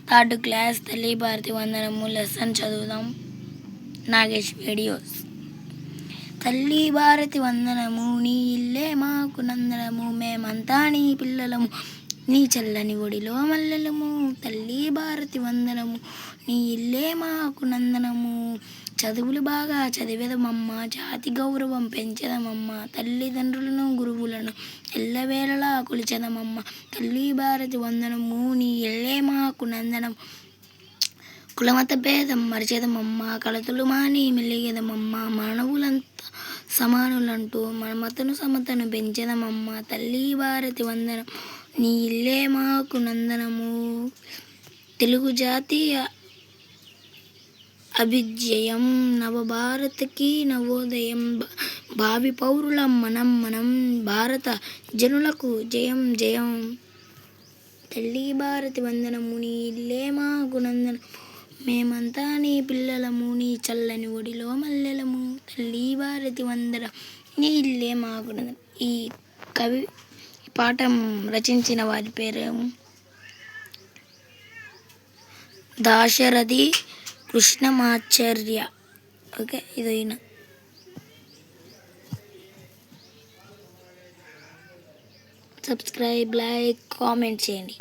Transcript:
Third class తల్లి భారతి వందనము lesson చదువుదాం. నాగేష్ వీడియోస్. తల్లి భారతి వందనము, నీ ఇల్లే మాకు నందనము, మేమంతా నీ పిల్లలము, నీ చల్లని ఒడిలో మల్లెలము. తల్లి భారతి వందనము, నీ ఇల్లే మాకు నందనము, చదువులు బాగా చదివేదమమ్మ, జాతి గౌరవం పెంచెదమమ్మ, తల్లిదండ్రులను గురువులను ఎల్లవేళలా కొలిచెదమమ్మ. తల్లి భారతి వందనము, నీ ఇల్లే మాకు నందనము, కులమత భేదం మరిచెదమమ్మ, కలతలు మాని మెలిగెదమమ్మ, మానవులంతా సమానులంటూ మమతను సమతను పెంచెదమమ్మ. తల్లి భారతి వందనం, నీ ఇల్లే మాకు నందనము, తెలుగు జాతీయ అభ్యుదయం, నవభారతకి నవోదయం, భావి పౌరులం మనం భారత జనులకు జయం జయం. తల్లి భారతి వందనము, నీ ఇల్లే మాకు నందనము, మేమంతా నీ పిల్లలము, నీ చల్లని ఒడిలో మల్లెలము. తల్లి భారతి వందనం, నీ ఇల్లే మాకు నందనం. ఈ పాఠం రచించిన వారి పేరు దాశరథి కృష్ణమాచార్య. ఓకే, ఇది సబ్స్క్రైబ్, లైక్, కామెంట్ చేయండి.